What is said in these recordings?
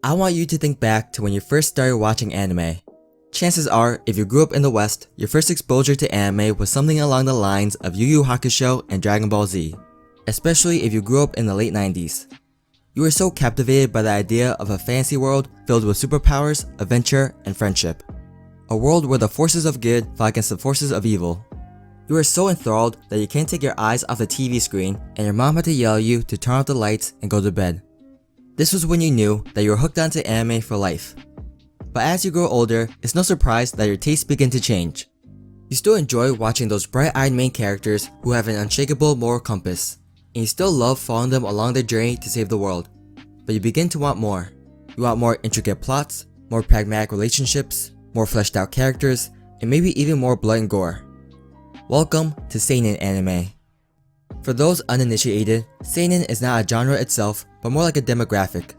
I want you to think back to when you first started watching anime. Chances are, if you grew up in the West, your first exposure to anime was something along the lines of Yu Yu Hakusho and Dragon Ball Z, especially if you grew up in the late 90s. You were so captivated by the idea of a fantasy world filled with superpowers, adventure, and friendship. A world where the forces of good fought against the forces of evil. You were so enthralled that you can't take your eyes off the TV screen and your mom had to yell at you to turn off the lights and go to bed. This was when you knew that you were hooked onto anime for life. But as you grow older, it's no surprise that your tastes begin to change. You still enjoy watching those bright-eyed main characters who have an unshakable moral compass, and you still love following them along their journey to save the world. But you begin to want more. You want more intricate plots, more pragmatic relationships, more fleshed out characters, and maybe even more blood and gore. Welcome to Seinen anime. For those uninitiated, Seinen is not a genre itself, but more like a demographic.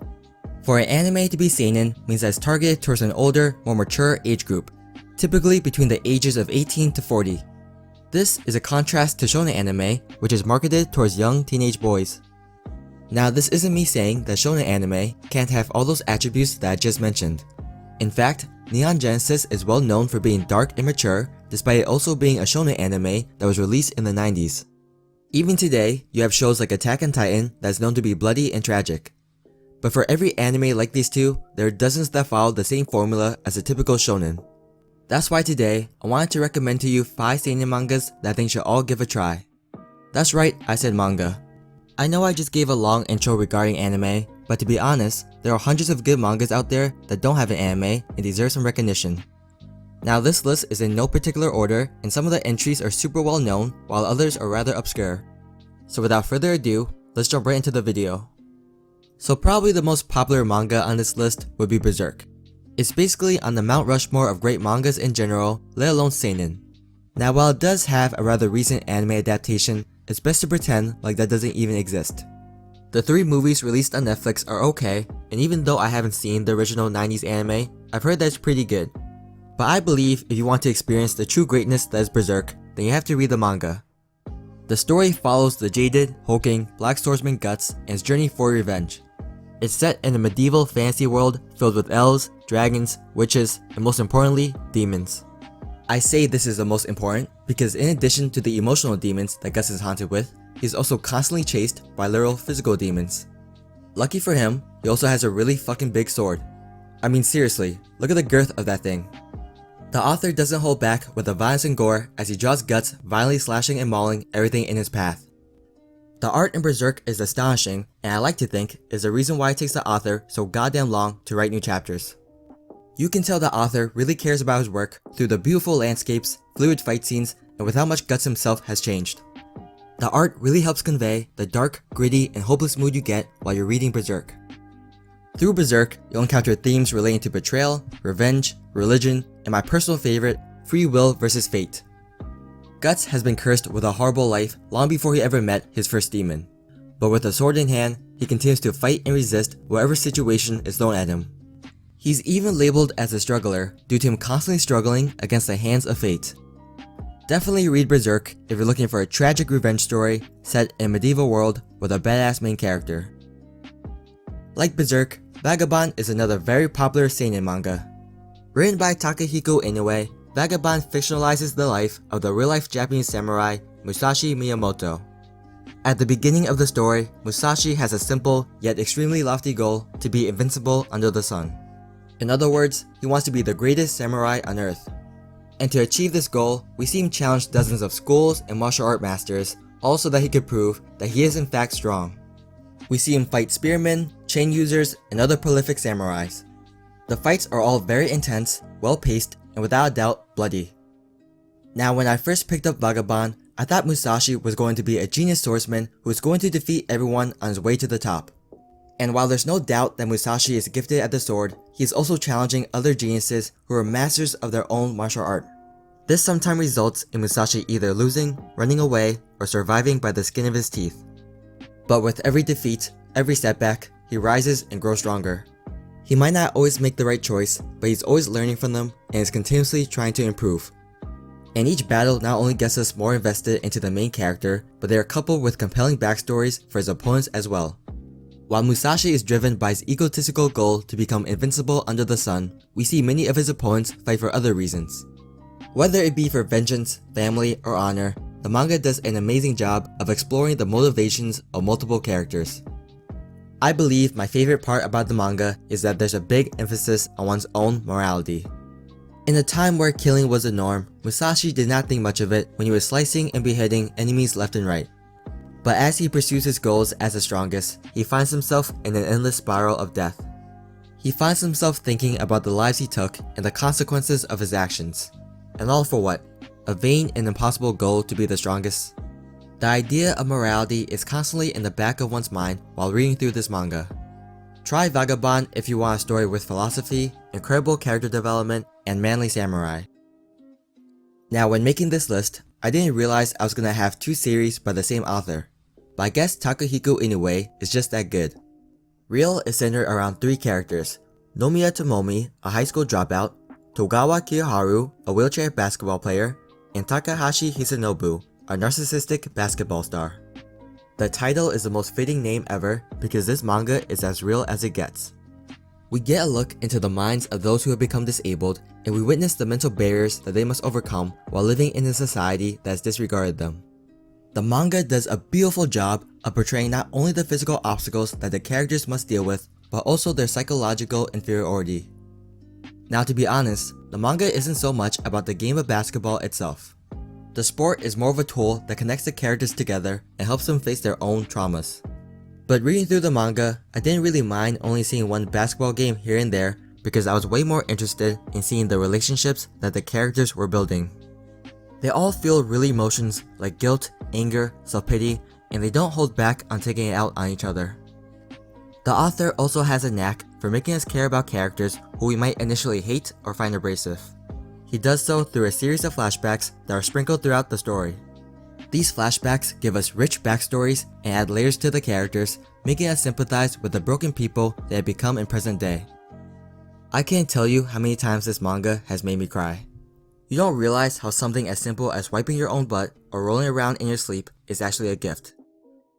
For an anime to be Seinen means that it's targeted towards an older, more mature age group, typically between the ages of 18 to 40. This is a contrast to Shonen anime, which is marketed towards young teenage boys. Now this isn't me saying that Shonen anime can't have all those attributes that I just mentioned. In fact, Neon Genesis is well known for being dark and mature, despite it also being a Shonen anime that was released in the 90s. Even today, you have shows like Attack on Titan that's known to be bloody and tragic. But for every anime like these two, there are dozens that follow the same formula as a typical shonen. That's why today, I wanted to recommend to you 5 seinen mangas that I think should all give a try. That's right, I said manga. I know I just gave a long intro regarding anime, but to be honest, there are hundreds of good mangas out there that don't have an anime and deserve some recognition. Now this list is in no particular order, and some of the entries are super well known while others are rather obscure. So without further ado, let's jump right into the video. So probably the most popular manga on this list would be Berserk. It's basically on the Mount Rushmore of great mangas in general, let alone seinen. Now while it does have a rather recent anime adaptation, it's best to pretend like that doesn't even exist. The 3 movies released on Netflix are okay, and even though I haven't seen the original 90s anime, I've heard that it's pretty good. But I believe if you want to experience the true greatness that is Berserk, then you have to read the manga. The story follows the jaded, hulking, black swordsman Guts and his journey for revenge. It's set in a medieval fantasy world filled with elves, dragons, witches, and most importantly, demons. I say this is the most important because in addition to the emotional demons that Guts is haunted with, he's also constantly chased by literal physical demons. Lucky for him, he also has a really fucking big sword. I mean seriously, look at the girth of that thing. The author doesn't hold back with the violence and gore as he draws Guts violently slashing and mauling everything in his path. The art in Berserk is astonishing, and I like to think is the reason why it takes the author so goddamn long to write new chapters. You can tell the author really cares about his work through the beautiful landscapes, fluid fight scenes, and with how much Guts himself has changed. The art really helps convey the dark, gritty, and hopeless mood you get while you're reading Berserk. Through Berserk, you'll encounter themes relating to betrayal, revenge, religion, and my personal favorite, free will versus fate. Guts has been cursed with a horrible life long before he ever met his first demon. But with a sword in hand, he continues to fight and resist whatever situation is thrown at him. He's even labeled as a struggler due to him constantly struggling against the hands of fate. Definitely read Berserk if you're looking for a tragic revenge story set in a medieval world with a badass main character. Like Berserk, Vagabond is another very popular seinen manga. Written by Takehiko Inoue, Vagabond fictionalizes the life of the real-life Japanese samurai Musashi Miyamoto. At the beginning of the story, Musashi has a simple yet extremely lofty goal to be invincible under the sun. In other words, he wants to be the greatest samurai on earth. And to achieve this goal, we see him challenge dozens of schools and martial art masters, all so that he could prove that he is in fact strong. We see him fight spearmen, chain users, and other prolific samurais. The fights are all very intense, well-paced, and without a doubt, bloody. Now when I first picked up Vagabond, I thought Musashi was going to be a genius swordsman who was going to defeat everyone on his way to the top. And while there's no doubt that Musashi is gifted at the sword, he is also challenging other geniuses who are masters of their own martial art. This sometimes results in Musashi either losing, running away, or surviving by the skin of his teeth. But with every defeat, every setback, he rises and grows stronger. He might not always make the right choice, but he's always learning from them and is continuously trying to improve. And each battle not only gets us more invested into the main character, but they are coupled with compelling backstories for his opponents as well. While Musashi is driven by his egotistical goal to become invincible under the sun, we see many of his opponents fight for other reasons. Whether it be for vengeance, family, or honor, the manga does an amazing job of exploring the motivations of multiple characters. I believe my favorite part about the manga is that there's a big emphasis on one's own morality. In a time where killing was the norm, Musashi did not think much of it when he was slicing and beheading enemies left and right. But as he pursues his goals as the strongest, he finds himself in an endless spiral of death. He finds himself thinking about the lives he took and the consequences of his actions. And all for what? A vain and impossible goal to be the strongest? The idea of morality is constantly in the back of one's mind while reading through this manga. Try Vagabond if you want a story with philosophy, incredible character development, and manly samurai. Now when making this list, I didn't realize I was gonna have 2 series by the same author, but I guess Takehiko Inoue is just that good. Real is centered around 3 characters: Nomiya Tomomi, a high school dropout, Togawa Kiyoharu, a wheelchair basketball player, and Takahashi Hisanobu, a narcissistic basketball star. The title is the most fitting name ever because this manga is as real as it gets. We get a look into the minds of those who have become disabled, and we witness the mental barriers that they must overcome while living in a society that has disregarded them. The manga does a beautiful job of portraying not only the physical obstacles that the characters must deal with, but also their psychological inferiority. Now to be honest, the manga isn't so much about the game of basketball itself. The sport is more of a tool that connects the characters together and helps them face their own traumas. But reading through the manga, I didn't really mind only seeing one basketball game here and there because I was way more interested in seeing the relationships that the characters were building. They all feel real emotions like guilt, anger, self-pity, and they don't hold back on taking it out on each other. The author also has a knack for making us care about characters who we might initially hate or find abrasive. He does so through a series of flashbacks that are sprinkled throughout the story. These flashbacks give us rich backstories and add layers to the characters, making us sympathize with the broken people they have become in present day. I can't tell you how many times this manga has made me cry. You don't realize how something as simple as wiping your own butt or rolling around in your sleep is actually a gift.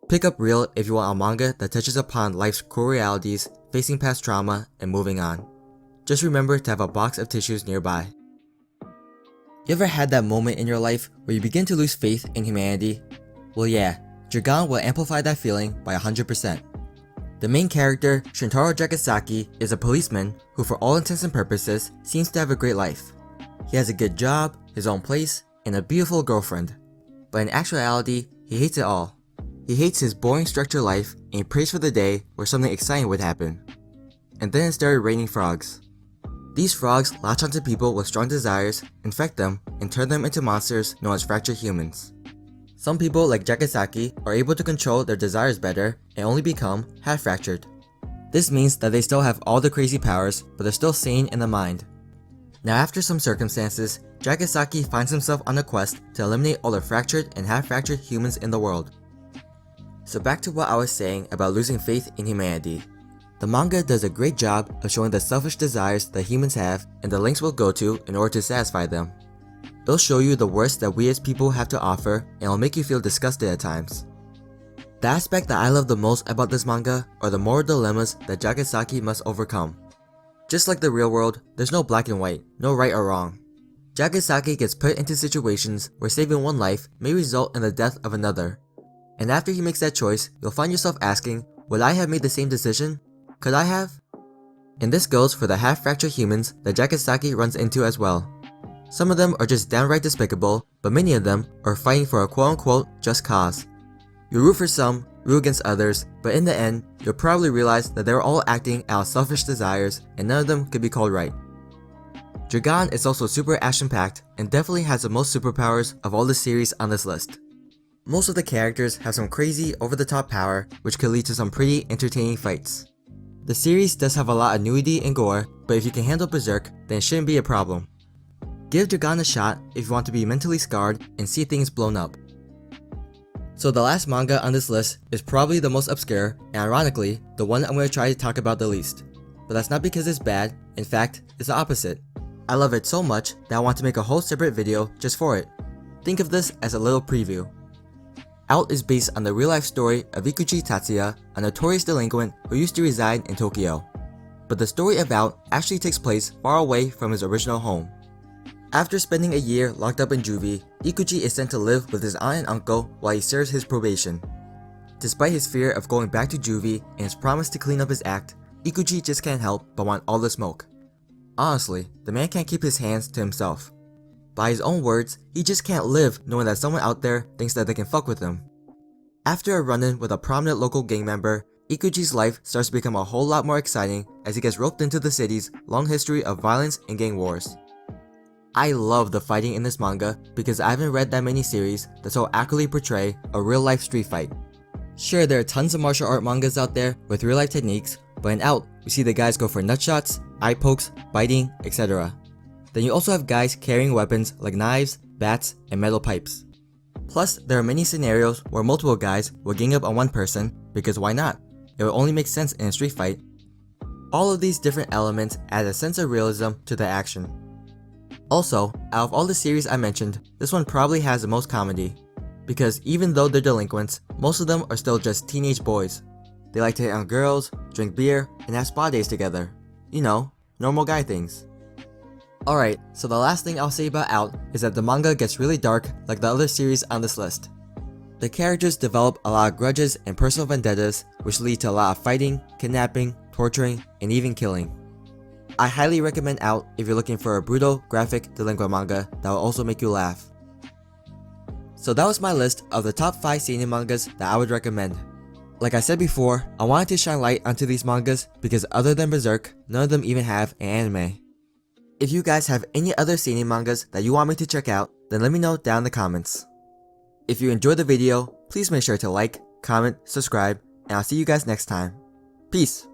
Pick up Real if you want a manga that touches upon life's cruel realities, facing past trauma, and moving on. Just remember to have a box of tissues nearby. You ever had that moment in your life where you begin to lose faith in humanity? Well yeah, Jagaaaan will amplify that feeling by 100%. The main character, Shintaro Jagasaki, is a policeman who for all intents and purposes seems to have a great life. He has a good job, his own place, and a beautiful girlfriend. But in actuality, he hates it all. He hates his boring structured life and he prays for the day where something exciting would happen. And then it started raining frogs. These frogs latch onto people with strong desires, infect them, and turn them into monsters known as fractured humans. Some people like Jagasaki are able to control their desires better and only become half-fractured. This means that they still have all the crazy powers, but they're still sane in the mind. Now after some circumstances, Jagasaki finds himself on a quest to eliminate all the fractured and half-fractured humans in the world. So back to what I was saying about losing faith in humanity. The manga does a great job of showing the selfish desires that humans have and the lengths we'll go to in order to satisfy them. It'll show you the worst that we as people have to offer and it'll make you feel disgusted at times. The aspect that I love the most about this manga are the moral dilemmas that Jagasaki must overcome. Just like the real world, there's no black and white, no right or wrong. Jagasaki gets put into situations where saving one life may result in the death of another. And after he makes that choice, you'll find yourself asking, would I have made the same decision? Could I have? And this goes for the half-fractured humans that Jagasaki runs into as well. Some of them are just downright despicable, but many of them are fighting for a quote-unquote just cause. You root for some, root against others, but in the end, you'll probably realize that they're all acting out of selfish desires and none of them could be called right. Jagaaan is also super action-packed and definitely has the most superpowers of all the series on this list. Most of the characters have some crazy over-the-top power which could lead to some pretty entertaining fights. The series does have a lot of nudity and gore, but if you can handle Berserk, then it shouldn't be a problem. Give Jagaaan a shot if you want to be mentally scarred and see things blown up. So the last manga on this list is probably the most obscure, and ironically, the one I'm going to try to talk about the least. But that's not because it's bad, in fact, it's the opposite. I love it so much that I want to make a whole separate video just for it. Think of this as a little preview. Out is based on the real-life story of Ikuji Tatsuya, a notorious delinquent who used to reside in Tokyo. But the story of Out actually takes place far away from his original home. After spending a year locked up in juvie, Ikuji is sent to live with his aunt and uncle while he serves his probation. Despite his fear of going back to juvie and his promise to clean up his act, Ikuji just can't help but want all the smoke. Honestly, the man can't keep his hands to himself. By his own words, he just can't live knowing that someone out there thinks that they can fuck with him. After a run-in with a prominent local gang member, Ikuji's life starts to become a whole lot more exciting as he gets roped into the city's long history of violence and gang wars. I love the fighting in this manga because I haven't read that many series that so accurately portray a real-life street fight. Sure, there are tons of martial art mangas out there with real-life techniques, but in Out, we see the guys go for nutshots, eye pokes, biting, etc. Then you also have guys carrying weapons like knives, bats, and metal pipes. Plus, there are many scenarios where multiple guys will gang up on one person, because why not? It will only make sense in a street fight. All of these different elements add a sense of realism to the action. Also, out of all the series I mentioned, this one probably has the most comedy. Because even though they're delinquents, most of them are still just teenage boys. They like to hit on girls, drink beer, and have spa days together. You know, normal guy things. Alright, so the last thing I'll say about Out is that the manga gets really dark like the other series on this list. The characters develop a lot of grudges and personal vendettas, which lead to a lot of fighting, kidnapping, torturing, and even killing. I highly recommend Out if you're looking for a brutal, graphic, delinquent manga that will also make you laugh. So that was my list of the top 5 seinen mangas that I would recommend. Like I said before, I wanted to shine light onto these mangas because other than Berserk, none of them even have an anime. If you guys have any other seinen mangas that you want me to check out, then let me know down in the comments. If you enjoyed the video, please make sure to like, comment, subscribe, and I'll see you guys next time. Peace!